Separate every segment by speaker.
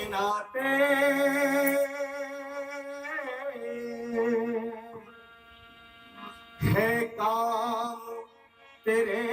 Speaker 1: नाते है काम तेरे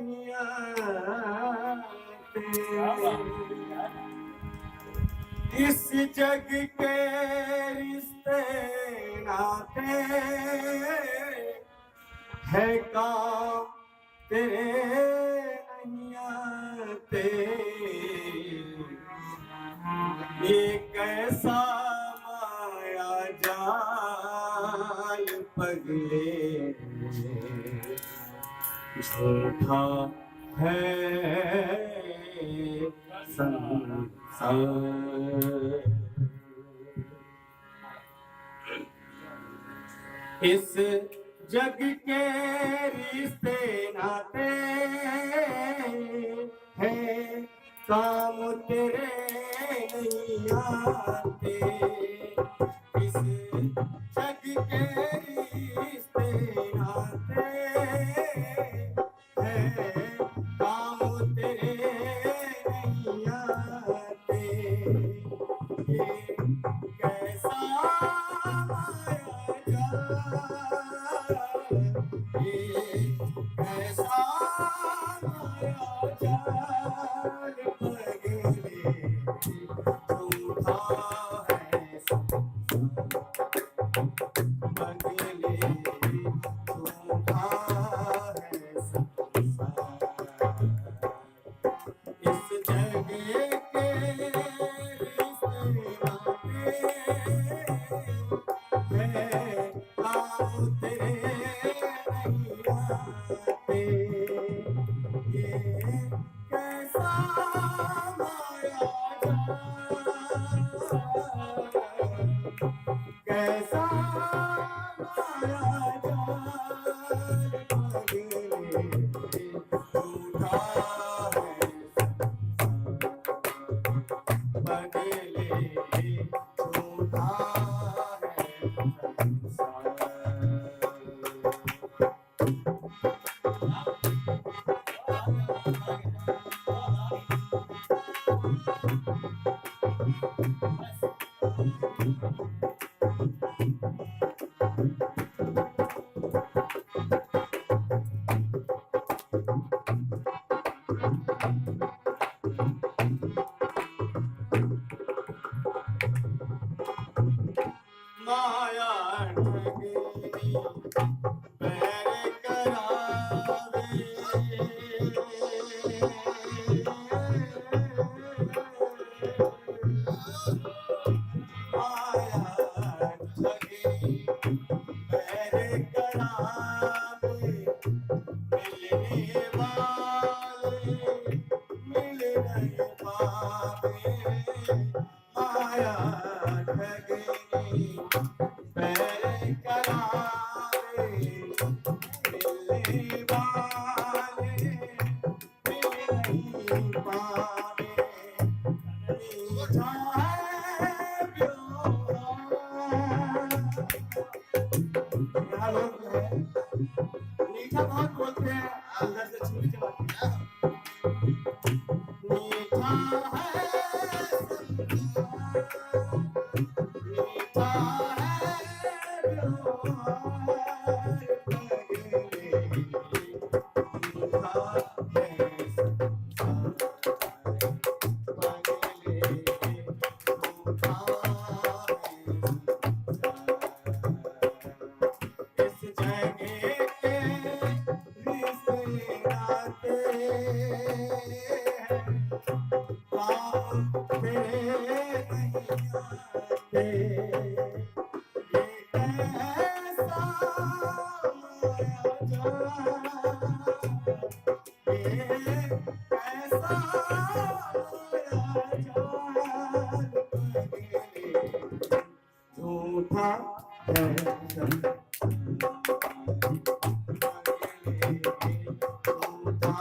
Speaker 1: नहीं आते। इस जग के रिश्ते नाते है काम तेरे नहीं आते। ये कैसा माया जाल पगले झूठा है संसार। इस जग के रिश्ते नाते हैं काम तेरे नहीं आते। इस जग के रिश्ते नाते हैं काम तेरे नहीं आते। ये कैसा माया जाल, ये कैसा माया जाल पगले झूठा है पगले झूठा है संसार। इस जग के रिश्ते नाते हैं काम तेरे नहीं आते। ये कैसा माया जाल, कैसा माया जाल पगले झूठा है पगले झूठा है संसार। माया ठगनी बैर करावे। माया ठगनी बैर करावे। मिलने वाले मिल नहीं पावे। माया ठगनी बैर करावे। मिलने वाले मिल नहीं पावे। मीठा है व्यवहार। यहाँ लोग जो है मीठा बहुत बोलते हैं, अंदर से छुरी चलाते हैं। मीठा है संसार, मीठा है व्यवहार पगले झूठा है संसार। पगले झूठा है संसार। इस जग के रिश्ते नाते हैं काम तेरे नहीं आते। ये कैसा माया जाल, ये कैसा माया जाल पगले झूठा है संसार। पगले झूठा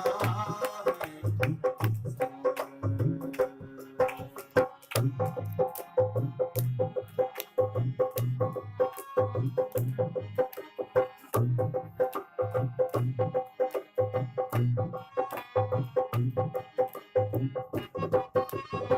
Speaker 1: है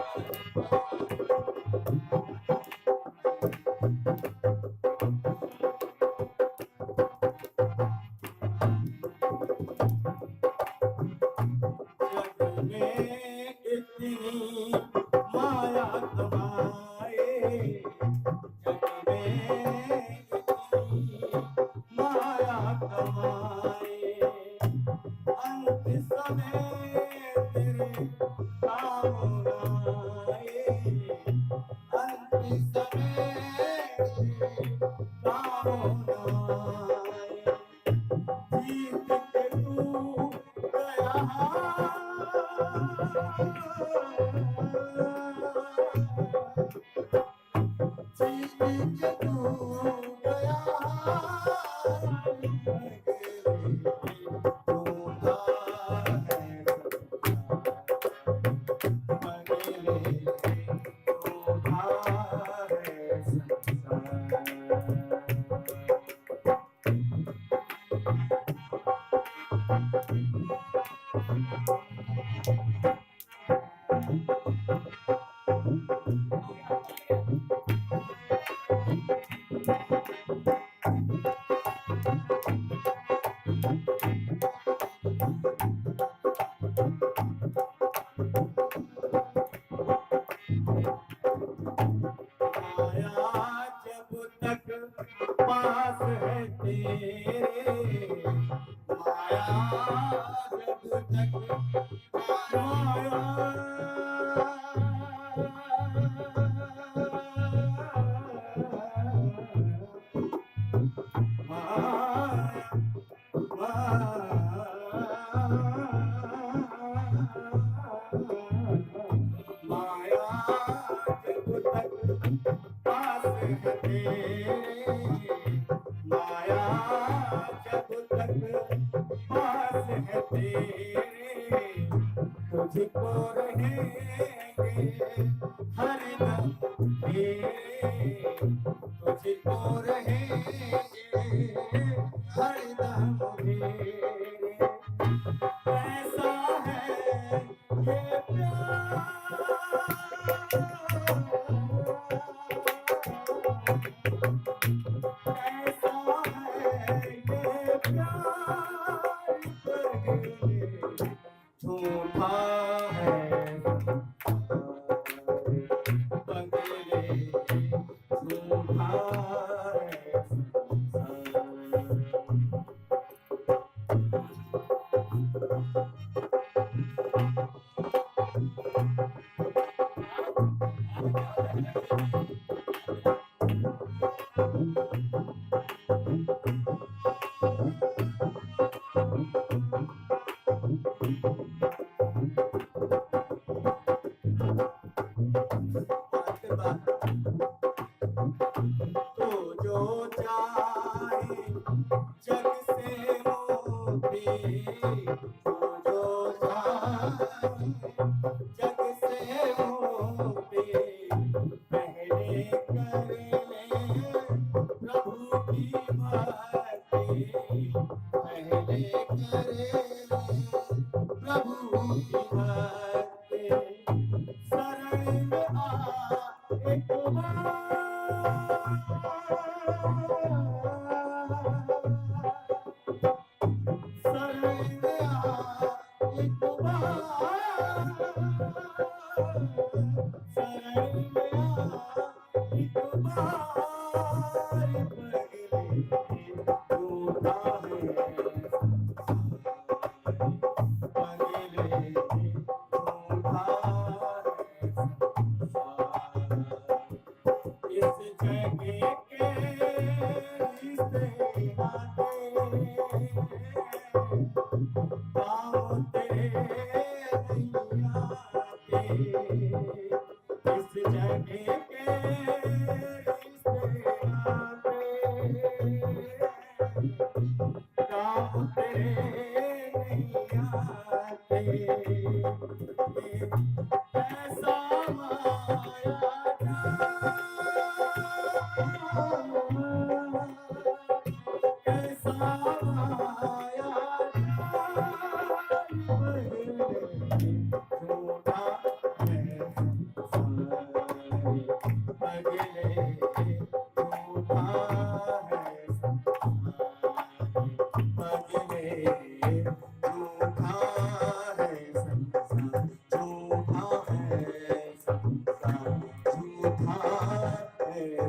Speaker 1: चीनी के तू गया पास है तेरे माया जब तक माया माया जब तक पास है तेरे माया जब तक पास है तेरे तुझको रहेंगे हरदम तेरे तुझको रहेंगे हरदम तेरे ऐसा है ये प्यार झूठा है बंगले झूठा है तो जो चाहे जग से मुक्ति तो जो चाहे जग से मुक्ति पहले कर ले प्रभु की भक्ति पहले कर ले प्रभु की भक्ति शरण में आ एक बार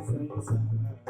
Speaker 1: संसार